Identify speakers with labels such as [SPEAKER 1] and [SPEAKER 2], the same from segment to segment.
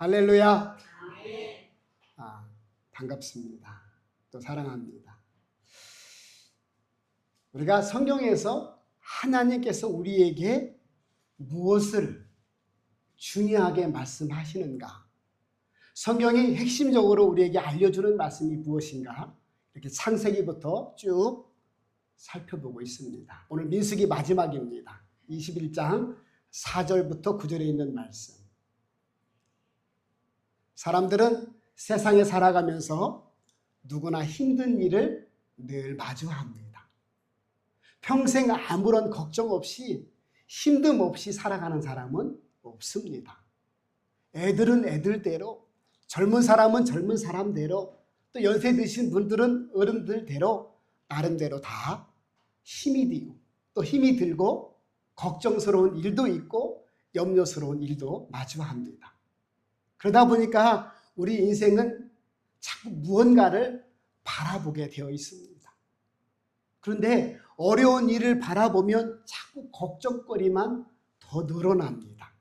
[SPEAKER 1] 할렐루야. 반갑습니다. 또 사랑합니다. 우리가 성경에서 하나님께서 우리에게 무엇을 중요하게 말씀하시는가? 성경이 핵심적으로 우리에게 알려주는 말씀이 무엇인가? 이렇게 창세기부터 쭉 살펴보고 있습니다. 오늘 민수기 마지막입니다. 21장 4절부터 9절에 있는 말씀. 사람들은 세상에 살아가면서 누구나 힘든 일을 늘 마주합니다. 평생 아무런 걱정 없이 힘듦 없이 살아가는 사람은 없습니다. 애들은 애들대로, 젊은 사람은 젊은 사람대로, 또 연세 드신 분들은 어른들대로 나름대로 다 힘이 들고 걱정스러운 일도 있고 염려스러운 일도 마주합니다. 그러다 보니까 우리 인생은 자꾸 무언가를 바라보게 되어 있습니다. 그런데 어려운 일을 바라보면 자꾸 걱정거리만 더 늘어납니다.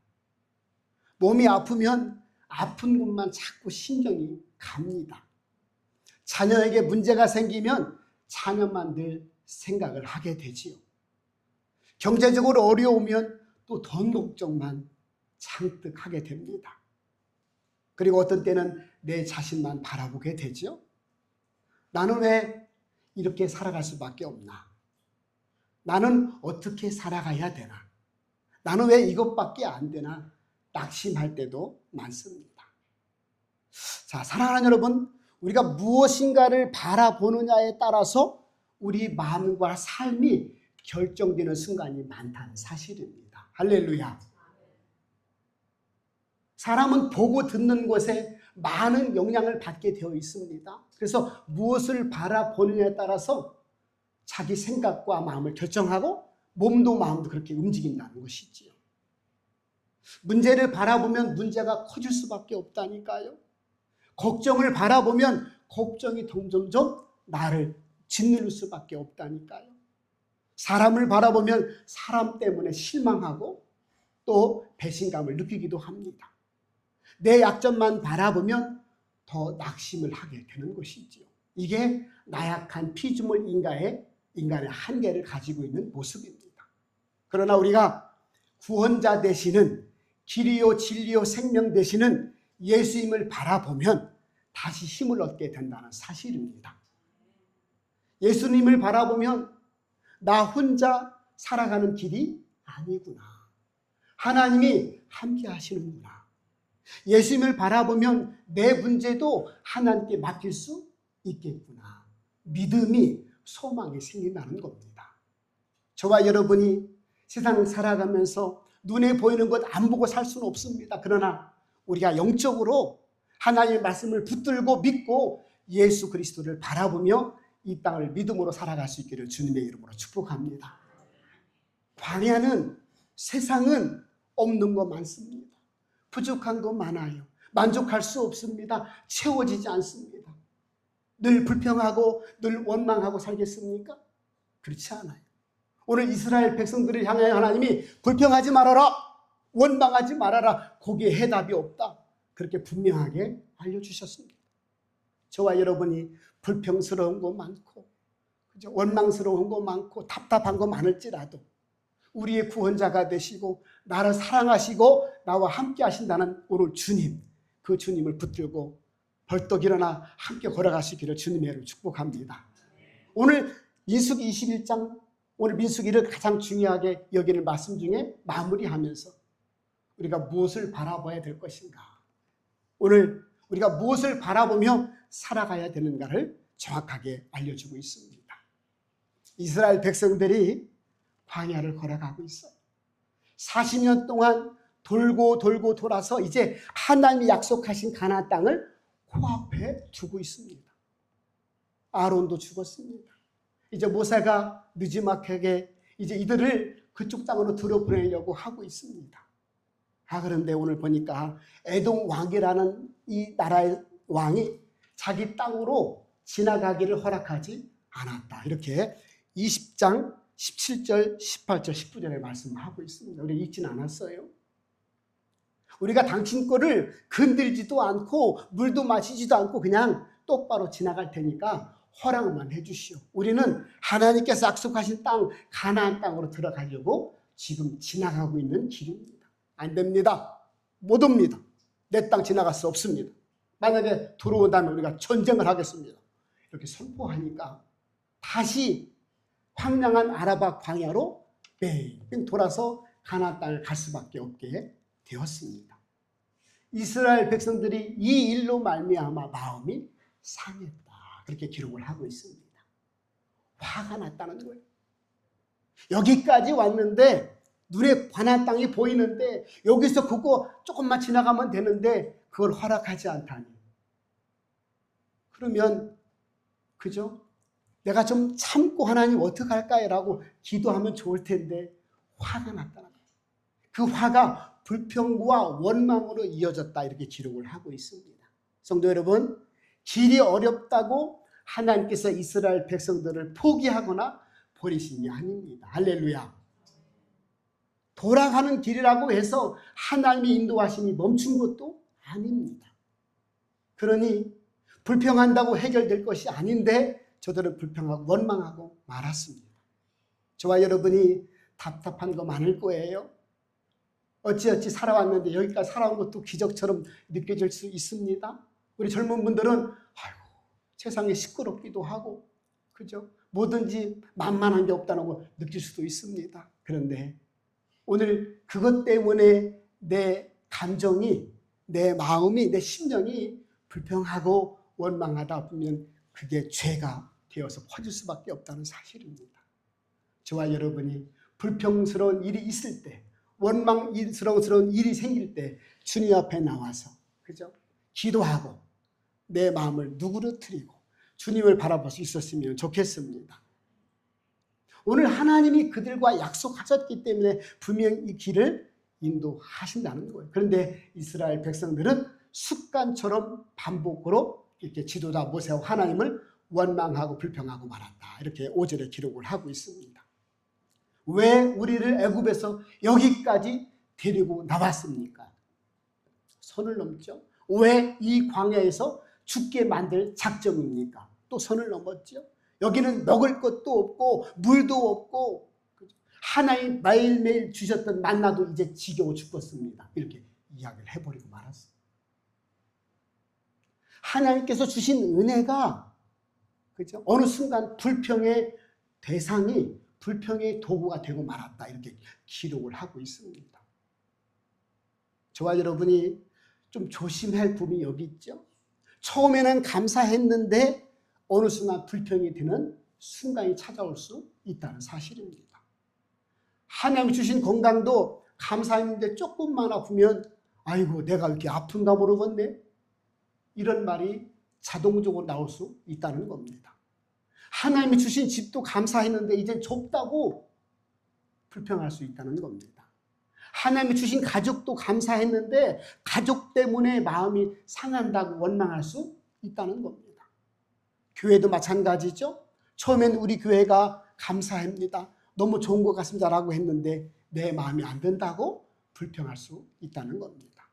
[SPEAKER 1] 몸이 아프면 아픈 곳만 자꾸 신경이 갑니다. 자녀에게 문제가 생기면 자녀만 늘 생각을 하게 되지요. 경제적으로 어려우면 또 돈 걱정만 잔뜩 하게 됩니다. 그리고 어떤 때는 내 자신만 바라보게 되죠. 나는 왜 이렇게 살아갈 수밖에 없나? 나는 어떻게 살아가야 되나? 나는 왜 이것밖에 안 되나? 낙심할 때도 많습니다. 자, 사랑하는 여러분, 우리가 무엇인가를 바라보느냐에 따라서 우리 마음과 삶이 결정되는 순간이 많다는 사실입니다. 할렐루야. 사람은 보고 듣는 것에 많은 영향을 받게 되어 있습니다. 그래서 무엇을 바라보느냐에 따라서 자기 생각과 마음을 결정하고 몸도 마음도 그렇게 움직인다는 것이지요. 문제를 바라보면 문제가 커질 수밖에 없다니까요. 걱정을 바라보면 걱정이 점점점 나를 짓누를 수밖에 없다니까요. 사람을 바라보면 사람 때문에 실망하고 또 배신감을 느끼기도 합니다. 내 약점만 바라보면 더 낙심을 하게 되는 것이지요. 이게 나약한 피조물 인간의 한계를 가지고 있는 모습입니다. 그러나 우리가 구원자 되시는 길이요 진리요 생명 되시는 예수님을 바라보면 다시 힘을 얻게 된다는 사실입니다. 예수님을 바라보면 나 혼자 살아가는 길이 아니구나. 하나님이 함께 하시는구나. 예수님을 바라보면 내 문제도 하나님께 맡길 수 있겠구나. 믿음이, 소망이 생긴다는 겁니다. 저와 여러분이 세상을 살아가면서 눈에 보이는 것 안 보고 살 수는 없습니다. 그러나 우리가 영적으로 하나님의 말씀을 붙들고 믿고 예수 그리스도를 바라보며 이 땅을 믿음으로 살아갈 수 있기를 주님의 이름으로 축복합니다. 광야는, 세상은 없는 거 많습니다. 부족한 거 많아요. 만족할 수 없습니다. 채워지지 않습니다. 늘 불평하고 늘 원망하고 살겠습니까? 그렇지 않아요. 오늘 이스라엘 백성들을 향하여 하나님이 불평하지 말아라, 원망하지 말아라, 거기에 해답이 없다, 그렇게 분명하게 알려주셨습니다. 저와 여러분이 불평스러운 거 많고 원망스러운 거 많고 답답한 거 많을지라도 우리의 구원자가 되시고 나를 사랑하시고 나와 함께 하신다는 오늘 주님, 그 주님을 붙들고 벌떡 일어나 함께 걸어가시기를 주님의 이름으로 축복합니다. 오늘 민수기 21장, 오늘 민수기를 가장 중요하게 여기는 말씀 중에 마무리하면서 우리가 무엇을 바라봐야 될 것인가, 오늘 우리가 무엇을 바라보며 살아가야 되는가를 정확하게 알려주고 있습니다. 이스라엘 백성들이 광야를 걸어가고 있어요. 40년 동안 돌고 돌아서 이제 하나님이 약속하신 가나안 땅을 코앞에 두고 있습니다. 아론도 죽었습니다. 이제 모세가 느지막하게 이제 이들을 그쪽 땅으로 들어보내려고 하고 있습니다. 그런데 오늘 보니까 에돔 왕이라는 이 나라의 왕이 자기 땅으로 지나가기를 허락하지 않았다. 이렇게 20장 17절, 18절, 19절에 말씀하고 있습니다. 우리 읽지는 않았어요. 우리가 당신 거를 건들지도 않고 물도 마시지도 않고 그냥 똑바로 지나갈 테니까 허락만 해주시오. 우리는 하나님께서 약속하신 땅, 가나안 땅으로 들어가려고 지금 지나가고 있는 길입니다. 안 됩니다. 못 옵니다. 내 땅 지나갈 수 없습니다. 만약에 들어온다면 우리가 전쟁을 하겠습니다. 이렇게 선포하니까 다시 황량한 아라바 광야로 뺑뺑 돌아서 가나안 땅을 갈 수밖에 없게 되었습니다. 이스라엘 백성들이 이 일로 말미암아 마음이 상했다. 그렇게 기록을 하고 있습니다. 화가 났다는 거예요. 여기까지 왔는데 눈에 가나안 땅이 보이는데 여기서 그거 조금만 지나가면 되는데 그걸 허락하지 않다니. 그러면 그죠? 내가 좀 참고 하나님 어떡할까요? 라고 기도하면 좋을 텐데 화가 났다는 거예요. 그 화가 불평과 원망으로 이어졌다 이렇게 기록을 하고 있습니다. 성도 여러분, 길이 어렵다고 하나님께서 이스라엘 백성들을 포기하거나 버리신 게 아닙니다. 할렐루야. 돌아가는 길이라고 해서 하나님의 인도하심이 멈춘 것도 아닙니다. 그러니 불평한다고 해결될 것이 아닌데 저들은 불평하고 원망하고 말았습니다. 저와 여러분이 답답한 거 많을 거예요. 어찌어찌 살아왔는데 여기까지 살아온 것도 기적처럼 느껴질 수 있습니다. 우리 젊은 분들은 아이고 세상에 시끄럽기도 하고 그죠? 뭐든지 만만한 게 없다는 걸 느낄 수도 있습니다. 그런데 오늘 그것 때문에 내 감정이, 내 마음이, 내 심령이 불평하고 원망하다 보면 그게 죄가 되어서 퍼질 수밖에 없다는 사실입니다. 저와 여러분이 불평스러운 일이 있을 때, 원망스러운 일이 생길 때 주님 앞에 나와서 그죠? 기도하고 내 마음을 누그러뜨리고 주님을 바라볼 수 있었으면 좋겠습니다. 오늘 하나님이 그들과 약속하셨기 때문에 분명히 이 길을 인도하신다는 거예요. 그런데 이스라엘 백성들은 습관처럼 반복으로 이렇게 지도자 모세와 하나님을 원망하고 불평하고 말았다. 이렇게 5절에 기록을 하고 있습니다. 왜 우리를 애굽에서 여기까지 데리고 나왔습니까? 선을 넘죠. 왜 이 광야에서 죽게 만들 작정입니까? 또 선을 넘었죠. 여기는 먹을 것도 없고 물도 없고 하나님 매일매일 주셨던 만나도 이제 지겨워 죽겠습니다. 이렇게 이야기를 해버리고 말았어요. 하나님께서 주신 은혜가 그죠? 어느 순간 불평의 대상이 불평의 도구가 되고 말았다. 이렇게 기록을 하고 있습니다. 저와 여러분이 좀 조심할 부분이 여기 있죠. 처음에는 감사했는데 어느 순간 불평이 되는 순간이 찾아올 수 있다는 사실입니다. 하나님이 주신 건강도 감사했는데 조금만 아프면 아이고 내가 이렇게 아픈가 모르겠네. 이런 말이 자동적으로 나올 수 있다는 겁니다. 하나님이 주신 집도 감사했는데 이제 좁다고 불평할 수 있다는 겁니다. 하나님이 주신 가족도 감사했는데 가족 때문에 마음이 상한다고 원망할 수 있다는 겁니다. 교회도 마찬가지죠. 처음엔 우리 교회가 감사합니다. 너무 좋은 것 같습니다 라고 했는데 내 마음이 안 된다고 불평할 수 있다는 겁니다.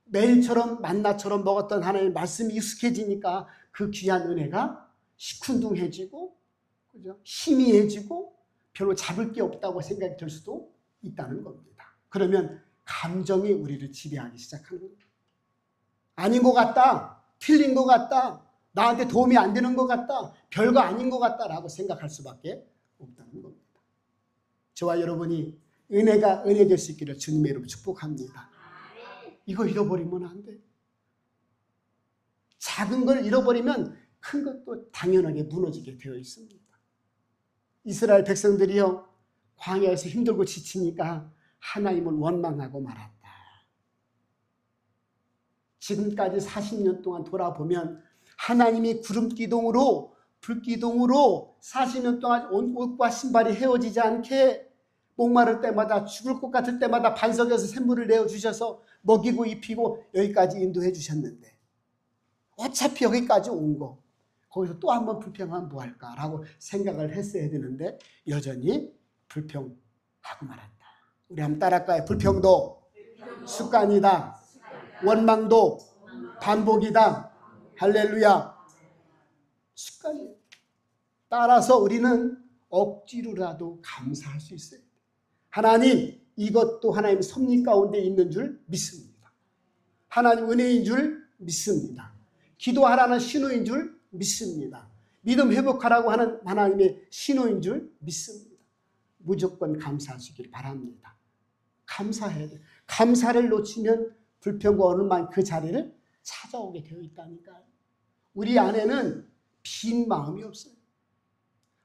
[SPEAKER 1] 매일처럼 만나처럼 먹었던 하나님의 말씀이 익숙해지니까 그 귀한 은혜가 시큰둥해지고 그죠? 희미해지고 별로 잡을 게 없다고 생각이 들 수도 있다는 겁니다. 그러면 감정이 우리를 지배하기 시작하는 겁니다. 아닌 것 같다, 틀린 것 같다, 나한테 도움이 안 되는 것 같다, 별거 아닌 것 같다라고 생각할 수밖에 없다는 겁니다. 저와 여러분이 은혜가 은혜 될 수 있기를 주님의 이름으로 축복합니다. 이거 잃어버리면 안 돼. 작은 걸 잃어버리면 큰 것도 당연하게 무너지게 되어 있습니다. 이스라엘 백성들이요 광야에서 힘들고 지치니까 하나님을 원망하고 말았다. 지금까지 40년 동안 돌아보면 하나님이 구름기둥으로 불기둥으로 40년 동안 옷과 신발이 헤어지지 않게 목마를 때마다 죽을 것 같을 때마다 반석에서 샘물을 내어주셔서 먹이고 입히고 여기까지 인도해 주셨는데 어차피 여기까지 온 거 거기서 또 한 번 불평하면 뭐할까라고 생각을 했어야 되는데 여전히 불평하고 말았다. 우리 한번 따라할까요? 불평도 습관이다. 원망도 반복이다. 할렐루야. 습관이에요. 따라서 우리는 억지로라도 감사할 수 있어요. 하나님, 이것도 하나님 섭리 가운데 있는 줄 믿습니다. 하나님 은혜인 줄 믿습니다. 기도하라는 신호인 줄 믿습니다. 믿음 회복하라고 하는 하나님의 신호인 줄 믿습니다. 무조건 감사하시길 바랍니다. 감사해야 돼요. 감사를 놓치면 불평과 원망이 그 자리를 찾아오게 되어 있다니까요. 우리 안에는 빈 마음이 없어요.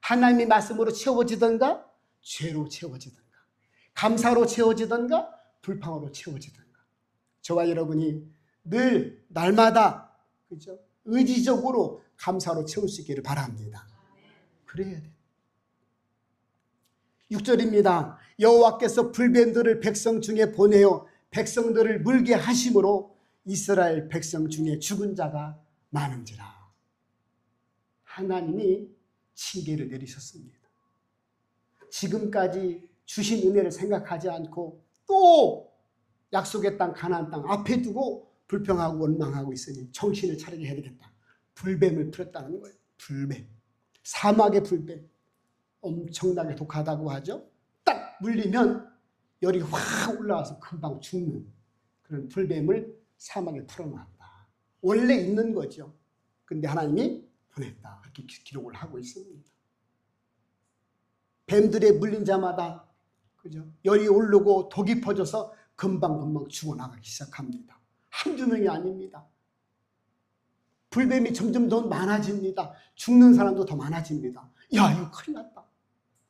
[SPEAKER 1] 하나님의 말씀으로 채워지던가 죄로 채워지던가 감사로 채워지던가 불평으로 채워지던가. 저와 여러분이 늘 날마다 그죠? 의지적으로 감사로 채울 수 있기를 바랍니다. 그래야 돼요. 6절입니다. 여호와께서 불뱀들을 백성 중에 보내어 백성들을 물게 하심으로 이스라엘 백성 중에 죽은 자가 많은지라. 하나님이 징계를 내리셨습니다. 지금까지 주신 은혜를 생각하지 않고 또 약속의 땅 가나안 땅 앞에 두고 불평하고 원망하고 있으니 정신을 차리게 해야 되겠다. 불뱀을 풀었다는 거예요. 불뱀. 사막의 불뱀. 엄청나게 독하다고 하죠. 딱 물리면 열이 확 올라와서 금방 죽는 그런 불뱀을 사막에 풀어놨다. 원래 있는 거죠. 근데 하나님이 보냈다. 이렇게 기록을 하고 있습니다. 뱀들에 물린 자마다 그죠? 열이 오르고 독이 퍼져서 금방 죽어나가기 시작합니다. 한두 명이 아닙니다. 불뱀이 점점 더 많아집니다. 죽는 사람도 더 많아집니다. 야, 이거 큰일 났다.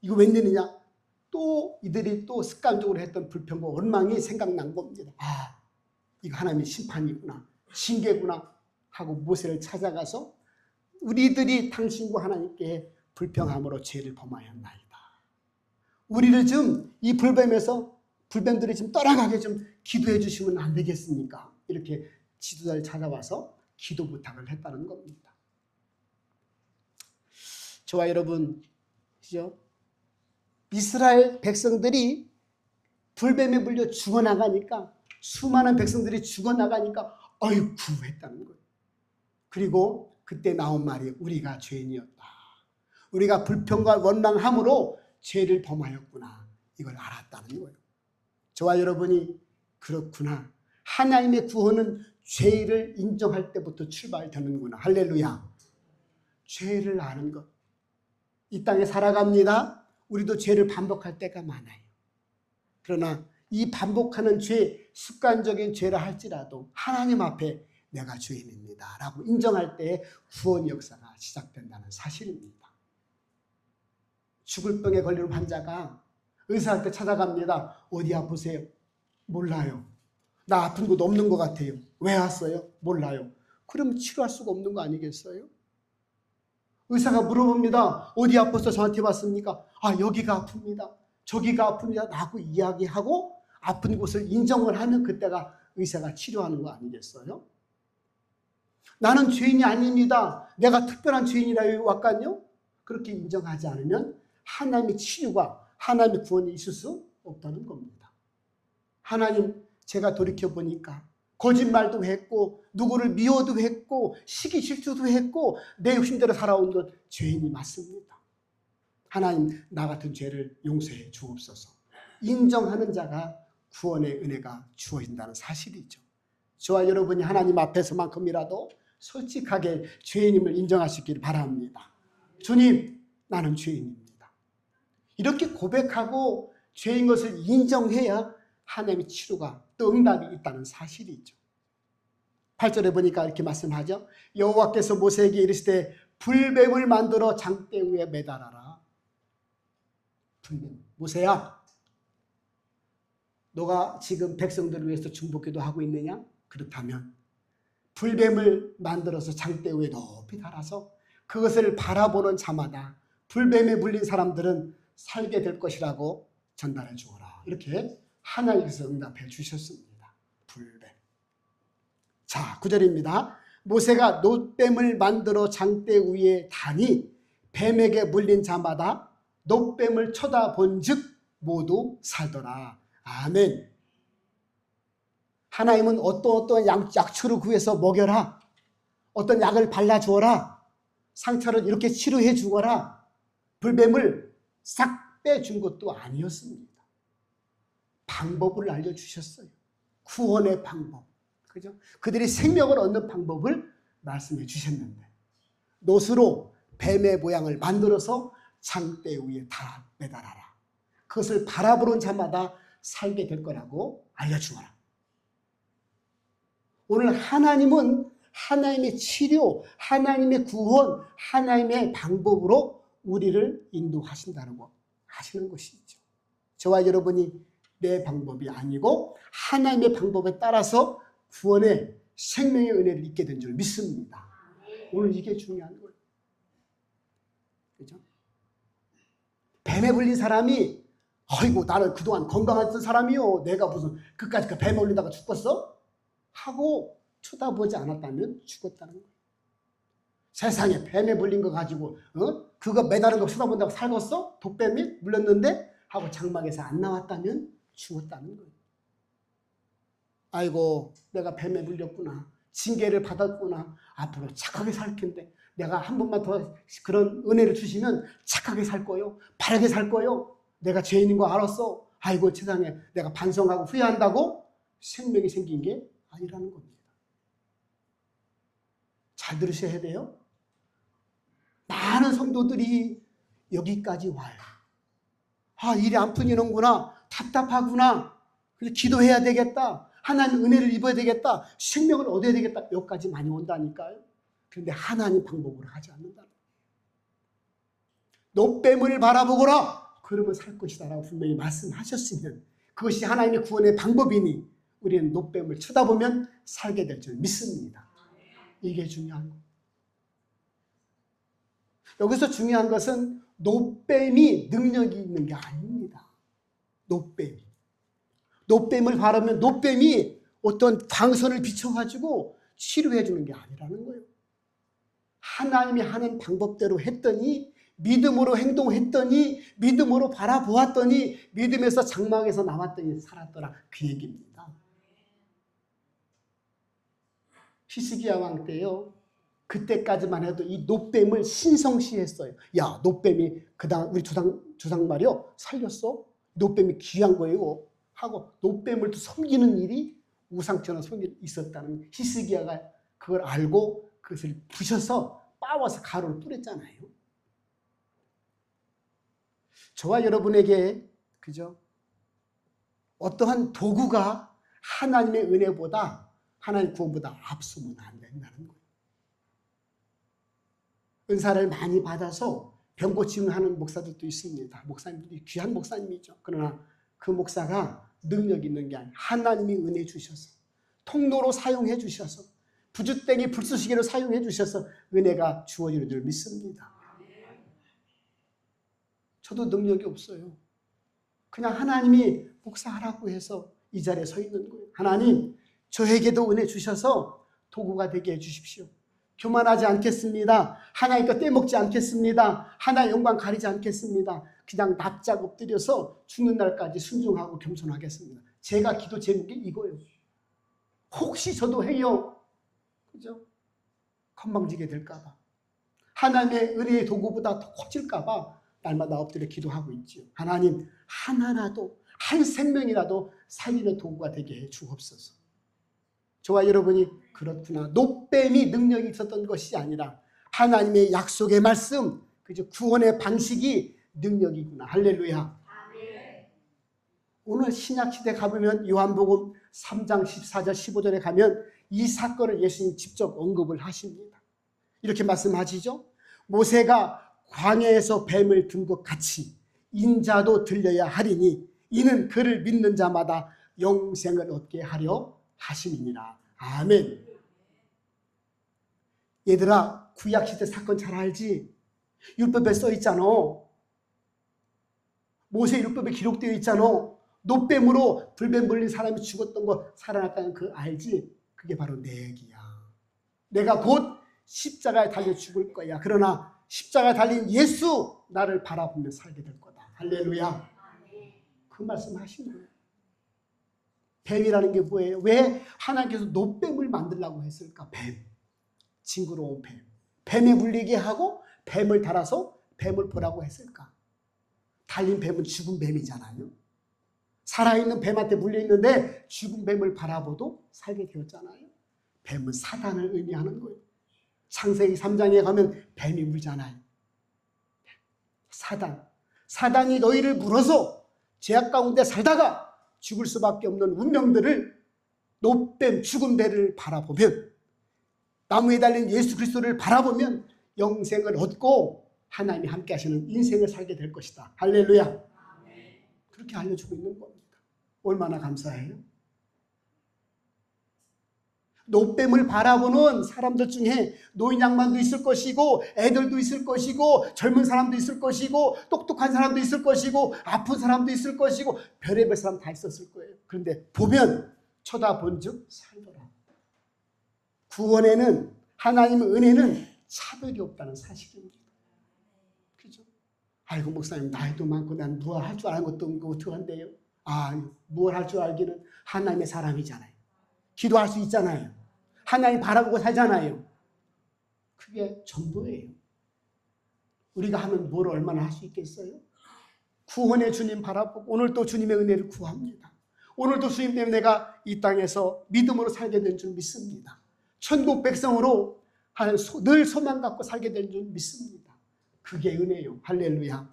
[SPEAKER 1] 이거 웬일이냐? 또 이들이 또 습관적으로 했던 불평과 원망이 생각난 겁니다. 아, 이거 하나님의 심판이구나. 징계구나 하고 모세를 찾아가서 우리들이 당신과 하나님께 불평함으로 죄를 범하였나이다. 우리를 좀 이 불뱀들이 좀 떠나가게 좀 기도해 주시면 안 되겠습니까? 이렇게 지도자를 찾아와서 기도 부탁을 했다는 겁니다. 저와 여러분, 그죠? 이스라엘 백성들이 불뱀에 물려 죽어나가니까 수많은 백성들이 죽어나가니까 어이구 했다는 거예요. 그리고 그때 나온 말이 우리가 죄인이었다. 우리가 불평과 원망함으로 죄를 범하였구나. 이걸 알았다는 거예요. 저와 여러분이 그렇구나. 하나님의 구원은 죄를 인정할 때부터 출발되는구나. 할렐루야. 죄를 아는 것. 이 땅에 살아갑니다. 우리도 죄를 반복할 때가 많아요. 그러나 이 반복하는 죄, 습관적인 죄라 할지라도 하나님 앞에 내가 죄인입니다 라고 인정할 때 구원 역사가 시작된다는 사실입니다. 죽을 병에 걸린 환자가 의사한테 찾아갑니다. 어디 아프세요? 몰라요. 나 아픈 곳 없는 것 같아요. 왜 왔어요? 몰라요. 그럼 치료할 수가 없는 거 아니겠어요? 의사가 물어봅니다. 어디 아파서 저한테 왔습니까? 아, 여기가 아픕니다. 저기가 아픕니다. 라고 이야기하고 아픈 곳을 인정을 하면 그때가 의사가 치료하는 거 아니겠어요? 나는 죄인이 아닙니다. 내가 특별한 죄인이라 왔거든요. 그렇게 인정하지 않으면 하나님의 치유가, 하나님의 구원이 있을 수 없다는 겁니다. 하나님, 제가 돌이켜보니까 거짓말도 했고 누구를 미워도 했고 시기 질투도 했고 내 욕심대로 살아온 건 죄인이 맞습니다. 하나님, 나 같은 죄를 용서해 주옵소서. 인정하는 자가 구원의 은혜가 주어진다는 사실이죠. 저와 여러분이 하나님 앞에서만큼이라도 솔직하게 죄인임을 인정하시길 바랍니다. 주님, 나는 죄인입니다. 이렇게 고백하고 죄인 것을 인정해야 하나님의 치료가 또 응답이 있다는 사실이죠. 8절에 보니까 이렇게 말씀하죠. 여호와께서 모세에게 이르시되 불뱀을 만들어 장대 위에 매달아라. 불뱀. 모세야, 너가 지금 백성들을 위해서 중보기도 하고 있느냐? 그렇다면 불뱀을 만들어서 장대 위에 높이 달아서 그것을 바라보는 자마다 불뱀에 물린 사람들은 살게 될 것이라고 전달해 주어라. 이렇게 하나님께서 응답해 주셨습니다. 불뱀. 자, 9절입니다. 모세가 놋뱀을 만들어 장대 위에 다니 뱀에게 물린 자마다 놋뱀을 쳐다본 즉 모두 살더라. 아멘. 하나님은 어떤 약초를 구해서 먹여라. 어떤 약을 발라주어라. 상처를 이렇게 치료해 주거라. 불뱀을 싹 빼준 것도 아니었습니다. 방법을 알려주셨어요. 구원의 방법. 그죠? 그들이 생명을 얻는 방법을 말씀해 주셨는데, 노스로 뱀의 모양을 만들어서 장대 위에 달아 매달아라. 그것을 바라보는 자마다 살게 될 거라고 알려주어라. 오늘 하나님은 하나님의 치료, 하나님의 구원, 하나님의 방법으로 우리를 인도하신다는 거 하시는 것이죠. 저와 여러분이 내 방법이 아니고 하나님의 방법에 따라서 구원의 생명의 은혜를 입게 된 줄 믿습니다. 오늘 이게 중요한 거예요. 그죠? 뱀에 물린 사람이 아이고 나는 그동안 건강했던 사람이요. 내가 무슨 그까지 그 뱀에 물리다가 죽었어? 하고 쳐다보지 않았다면 죽었다는 거예요. 세상에 뱀에 물린 거 가지고 그거 매다른 거 쳐다본다고 살겠어? 독뱀이 물렸는데? 하고 장막에서 안 나왔다면 죽었다는 거예요. 아이고 내가 뱀에 물렸구나. 징계를 받았구나. 앞으로 착하게 살 텐데 내가 한 번만 더 그런 은혜를 주시면 착하게 살 거요. 바르게 살 거요. 내가 죄인인 거 알았어. 아이고 세상에 내가 반성하고 후회한다고 생명이 생긴 게 아니라는 겁니다. 잘 들으셔야 돼요. 많은 성도들이 여기까지 와요. 아, 일이 안 풀리는구나. 답답하구나. 그래서 기도해야 되겠다. 하나님 은혜를 입어야 되겠다. 생명을 얻어야 되겠다. 여기까지 많이 온다니까요. 그런데 하나님 방법으로 하지 않는다. 노뱀을 바라보거라. 그러면 살 것이다 라고 분명히 말씀하셨으면 그것이 하나님의 구원의 방법이니 우리는 노뱀을 쳐다보면 살게 될 줄 믿습니다. 이게 중요한 거예요. 여기서 중요한 것은 노뱀이 능력이 있는 게 아닙니다. 노뱀을 바라면 노뱀이 어떤 광선을 비춰가지고 치료해 주는 게 아니라는 거예요. 하나님이 하는 방법대로 했더니 믿음으로 행동했더니 믿음으로 바라보았더니 믿음에서 장막에서 나왔더니 살았더라. 그 얘기입니다. 히스기야 왕 때요. 그때까지만 해도 이 노뱀을 신성시했어요. 야, 노뱀이 그다음 우리 조상 말이요 살렸어. 노뱀이 귀한 거예요. 하고 노뱀을 또 섬기는 일이 우상처럼 섬기는 있었다는 히스기야가 그걸 알고 그것을 부셔서 빻아서 가루를 뿌렸잖아요. 저와 여러분에게 그죠? 어떠한 도구가 하나님의 은혜보다 하나님의 구원보다 앞서면 안 된다는 거예요. 은사를 많이 받아서 병 고침을 하는 목사들도 있습니다. 목사님들이 귀한 목사님이죠. 그러나 그 목사가 능력 있는 게 아니라 하나님이 은혜 주셔서 통로로 사용해 주셔서 부주땡이 불쏘시개로 사용해 주셔서 은혜가 주어지는 줄 믿습니다. 저도 능력이 없어요. 그냥 하나님이 목사하라고 해서 이 자리에 서 있는 거예요. 하나님 저에게도 은혜 주셔서 도구가 되게 해주십시오. 교만하지 않겠습니다. 하나님과 떼먹지 않겠습니다. 하나의 영광 가리지 않겠습니다. 그냥 납작 엎드려서 죽는 날까지 순종하고 겸손하겠습니다. 제가 기도 제목이 이거예요. 혹시 저도 해요. 그죠? 건방지게 될까봐. 하나님의 은혜의 도구보다 더 커질까봐 날마다 엎드려 기도하고 있지요. 하나님 하나라도 한 생명이라도 살리는 도구가 되게 해 주옵소서. 저와 여러분이 그렇구나. 노뱀이 능력이 있었던 것이 아니라 하나님의 약속의 말씀, 그죠? 구원의 방식이 능력이구나. 할렐루야. 오늘 신약시대 가보면 요한복음 3장 14절 15절에 가면 이 사건을 예수님 직접 언급을 하십니다. 이렇게 말씀하시죠. 모세가 광야에서 뱀을 든 것 같이 인자도 들려야 하리니 이는 그를 믿는 자마다 영생을 얻게 하려 하심이니라. 아멘. 얘들아 구약시대 사건 잘 알지? 율법에 써 있잖아. 모세 율법에 기록되어 있잖아. 노뱀으로 불뱀 물린 사람이 죽었던 거 살아났다는 그 알지? 그게 바로 내 얘기야. 내가 곧 십자가에 달려 죽을 거야. 그러나 십자가에 달린 예수 나를 바라보며 살게 될 거다. 할렐루야. 그 말씀 하신 거예요. 뱀이라는 게 뭐예요? 왜 하나님께서 노뱀을 만들라고 했을까? 뱀, 징그러운 뱀. 뱀에 물리게 하고 뱀을 달아서 뱀을 보라고 했을까? 달린 뱀은 죽은 뱀이잖아요. 살아있는 뱀한테 물려있는데 죽은 뱀을 바라보도 살게 되었잖아요. 뱀은 사단을 의미하는 거예요. 창세기 3장에 가면 뱀이 물잖아요. 사단이 너희를 물어서 죄악 가운데 살다가 죽을 수밖에 없는 운명들을, 노뱀, 죽은 뱀을 바라보면, 나무에 달린 예수 그리스도를 바라보면 영생을 얻고 하나님이 함께 하시는 인생을 살게 될 것이다. 할렐루야. 그렇게 알려주고 있는 겁니다. 얼마나 감사해요. 노뱀을 바라보는 사람들 중에 노인 양반도 있을 것이고, 애들도 있을 것이고, 젊은 사람도 있을 것이고, 똑똑한 사람도 있을 것이고, 아픈 사람도 있을 것이고, 별의별 사람 다 있었을 거예요. 그런데 보면 쳐다본 즉 살더라. 구원에는, 하나님의 은혜는 차별이 없다는 사실입니다. 그죠? 아이고 목사님 나이도 많고 난 무엇 할 줄 아는 것도 없고 어떻게 한대요? 무엇 할 줄 알기는 하나님의 사람이잖아요. 기도할 수 있잖아요. 하나님 바라보고 살잖아요. 그게 전부예요. 우리가 하면 뭘 얼마나 할 수 있겠어요? 구원의 주님 바라보고 오늘도 주님의 은혜를 구합니다. 오늘도 주님 때문에 내가 이 땅에서 믿음으로 살게 된 줄 믿습니다. 천국 백성으로 늘 소망 갖고 살게 된 줄 믿습니다. 그게 은혜요. 할렐루야.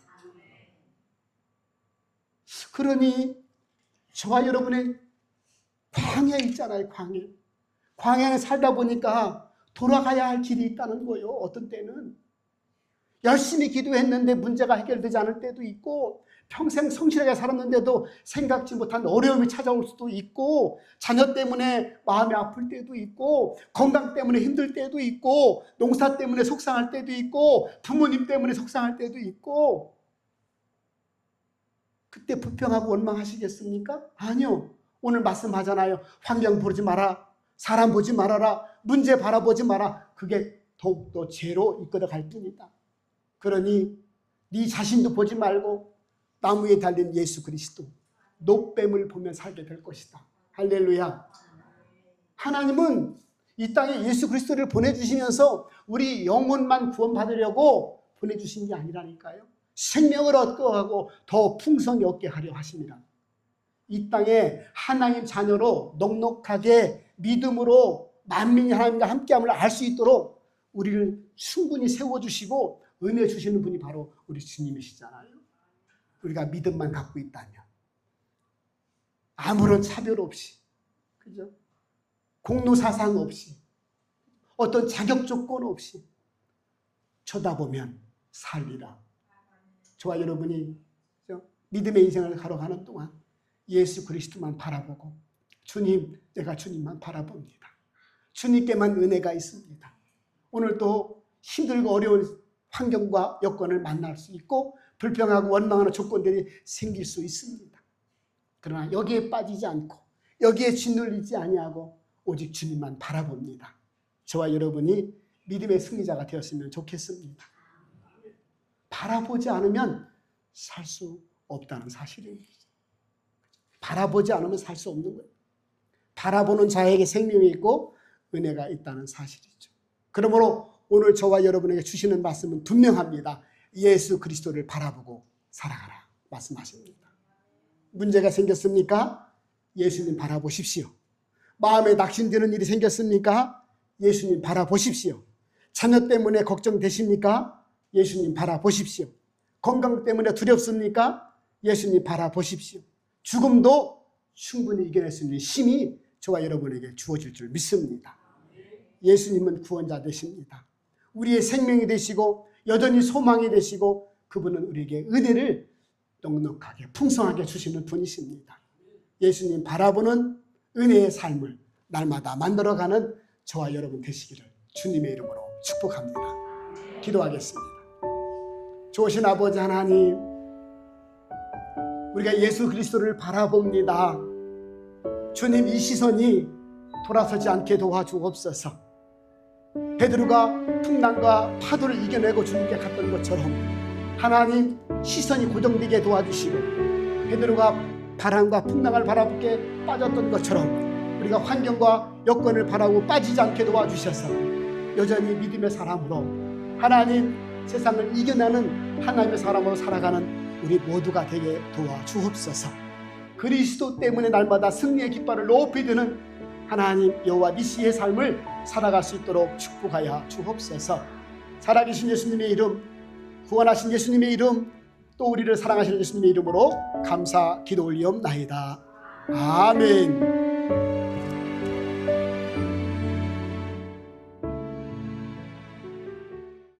[SPEAKER 1] 그러니 저와 여러분의 광야에 있잖아요. 광야에 살다 보니까 돌아가야 할 길이 있다는 거예요. 어떤 때는 열심히 기도했는데 문제가 해결되지 않을 때도 있고, 평생 성실하게 살았는데도 생각지 못한 어려움이 찾아올 수도 있고, 자녀 때문에 마음이 아플 때도 있고, 건강 때문에 힘들 때도 있고, 농사 때문에 속상할 때도 있고, 부모님 때문에 속상할 때도 있고, 그때 불평하고 원망하시겠습니까? 아니요. 오늘 말씀하잖아요. 환경 보지 마라. 사람 보지 말아라. 문제 바라보지 마라. 그게 더욱더 죄로 이끌어갈 뿐이다. 그러니 네 자신도 보지 말고 나무에 달린 예수 그리스도, 노뱀을 보며 살게 될 것이다. 할렐루야. 하나님은 이 땅에 예수 그리스도를 보내주시면서 우리 영혼만 구원받으려고 보내주신 게 아니라니까요. 생명을 얻고 하고 더 풍성히 얻게 하려 하십니다. 이 땅에 하나님 자녀로 넉넉하게 믿음으로 만민이 하나님과 함께함을 알 수 있도록 우리를 충분히 세워주시고 은혜 주시는 분이 바로 우리 주님이시잖아요. 우리가 믿음만 갖고 있다면, 아무런 차별 없이, 그죠? 공로사상 없이, 어떤 자격 조건 없이 쳐다보면 살리라. 저와 여러분이 믿음의 인생을 걸어가는 동안 예수 그리스도만 바라보고, 주님, 내가 주님만 바라봅니다. 주님께만 은혜가 있습니다. 오늘도 힘들고 어려운 환경과 여건을 만날 수 있고 불평하고 원망하는 조건들이 생길 수 있습니다. 그러나 여기에 빠지지 않고 여기에 짓눌리지 아니하고 오직 주님만 바라봅니다. 저와 여러분이 믿음의 승리자가 되었으면 좋겠습니다. 바라보지 않으면 살 수 없다는 사실입니다. 바라보지 않으면 살 수 없는 거예요. 바라보는 자에게 생명이 있고 은혜가 있다는 사실이죠. 그러므로 오늘 저와 여러분에게 주시는 말씀은 분명합니다. 예수 그리스도를 바라보고 살아가라 말씀하십니다. 문제가 생겼습니까? 예수님 바라보십시오. 마음에 낙심되는 일이 생겼습니까? 예수님 바라보십시오. 자녀 때문에 걱정되십니까? 예수님 바라보십시오. 건강 때문에 두렵습니까? 예수님 바라보십시오. 죽음도 충분히 이겨낼 수 있는 힘이 저와 여러분에게 주어질 줄 믿습니다. 예수님은 구원자 되십니다. 우리의 생명이 되시고 여전히 소망이 되시고 그분은 우리에게 은혜를 넉넉하게 풍성하게 주시는 분이십니다. 예수님 바라보는 은혜의 삶을 날마다 만들어가는 저와 여러분 되시기를 주님의 이름으로 축복합니다. 기도하겠습니다. 좋으신 아버지 하나님, 우리가 예수 그리스도를 바라봅니다. 주님, 이 시선이 돌아서지 않게 도와주옵소서. 베드로가 풍랑과 파도를 이겨내고 주님께 갔던 것처럼 하나님 시선이 고정되게 도와주시고 베드로가 바람과 풍랑을 바라보게 빠졌던 것처럼 우리가 환경과 여건을 바라고 빠지지 않게 도와주셔서 여전히 믿음의 사람으로 하나님 세상을 이겨내는 하나님의 사람으로 살아가는 우리 모두가 되게 도와주옵소서. 그리스도 때문에 날마다 승리의 깃발을 높이 드는 하나님 여호와 니시의 삶을 살아갈 수 있도록 축복하여 주옵소서. 살아계신 예수님의 이름, 구원하신 예수님의 이름, 또 우리를 사랑하시는 예수님의 이름으로 감사 기도 올리옵나이다. 아멘.